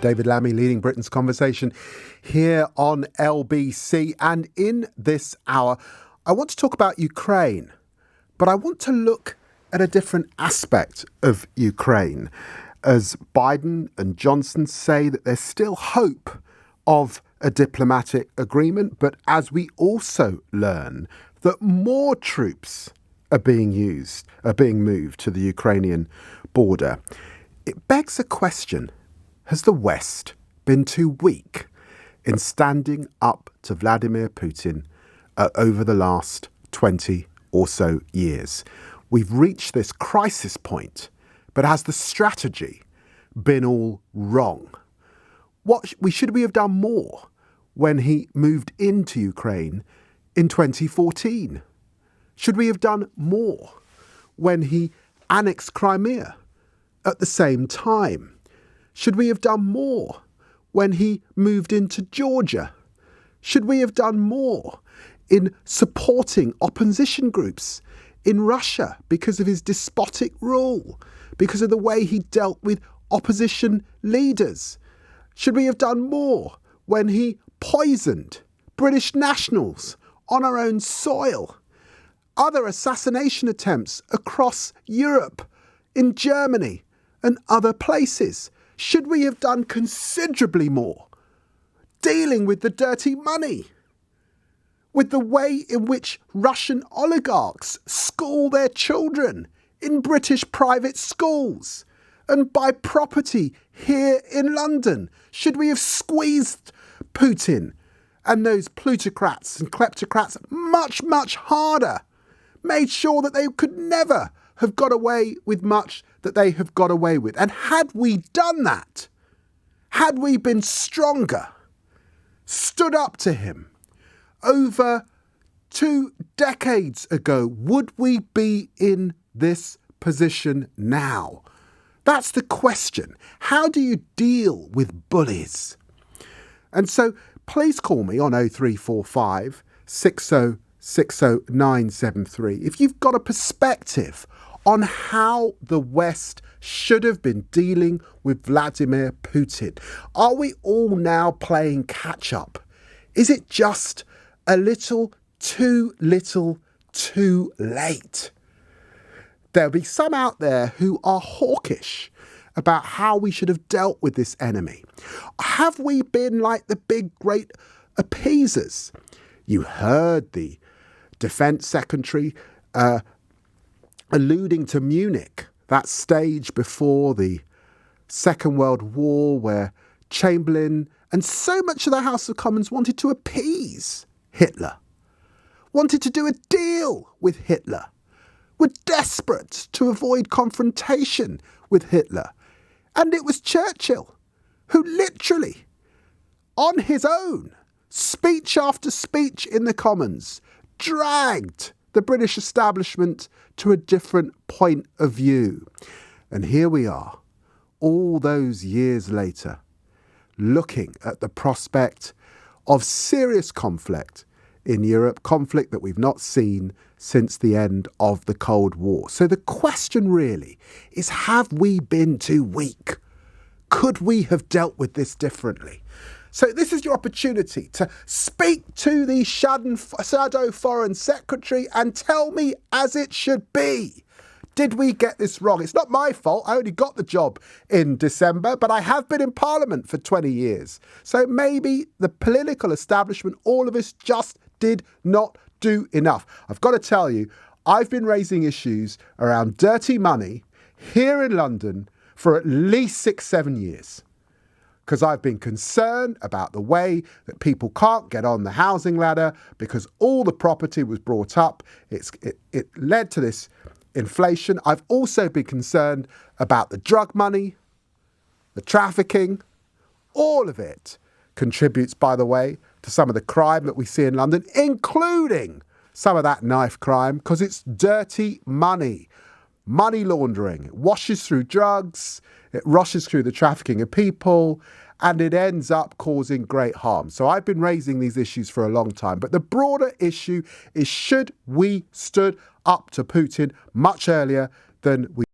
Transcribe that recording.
David Lammy leading Britain's conversation here on LBC. And in this hour, I want to talk about Ukraine, but I want to look at a different aspect of Ukraine. As Biden and Johnson say that there's still hope of a diplomatic agreement, but as we also learn that more troops are being moved to the Ukrainian border, it begs a question. Has the West been too weak in standing up to Vladimir Putin over the last 20 or so years? We've reached this crisis point, but has the strategy been all wrong? Should we have done more when he moved into Ukraine in 2014? Should we have done more when he annexed Crimea at the same time? Should we have done more when he moved into Georgia? Should we have done more in supporting opposition groups in Russia because of his despotic rule, because of the way he dealt with opposition leaders? Should we have done more when he poisoned British nationals on our own soil? Other assassination attempts across Europe, in Germany and other places. Should we have done considerably more dealing with the dirty money, with the way in which Russian oligarchs school their children in British private schools and buy property here in London? Should we have squeezed Putin and those plutocrats and kleptocrats much, much harder, made sure that they could never have got away with much that they have got away with? And had we done that, had we been stronger, stood up to him over 2 decades ago, would we be in this position now? That's the question. How do you deal with bullies? And so please call me on 0345 6060973 if you've got a perspective on how the West should have been dealing with Vladimir Putin. Are we all now playing catch up? Is it just a little too late? There'll be some out there who are hawkish about how we should have dealt with this enemy. Have we been like the big, great appeasers? You heard the Defence Secretary alluding to Munich, that stage before the Second World War where Chamberlain and so much of the House of Commons wanted to appease Hitler, wanted to do a deal with Hitler, were desperate to avoid confrontation with Hitler. And it was Churchill who literally, on his own, speech after speech in the Commons, dragged the British establishment to a different point of view. And here we are, all those years later, looking at the prospect of serious conflict in Europe, conflict that we've not seen since the end of the Cold War. So the question really is, have we been too weak? Could we have dealt with this differently? So this is your opportunity to speak to the shadow foreign secretary and tell me as it should be. Did we get this wrong? It's not my fault. I only got the job in December, but I have been in Parliament for 20 years. So maybe the political establishment, all of us, just did not do enough. I've got to tell you, I've been raising issues around dirty money here in London for at least 6-7 years. Because I've been concerned about the way that people can't get on the housing ladder because all the property was brought up. It led to this inflation. I've also been concerned about the drug money, the trafficking. All of it contributes, by the way, to some of the crime that we see in London, including some of that knife crime, because it's dirty money. Money laundering. It washes through drugs, it rushes through the trafficking of people, and it ends up causing great harm. So I've been raising these issues for a long time. But the broader issue is, should we stood up to Putin much earlier than we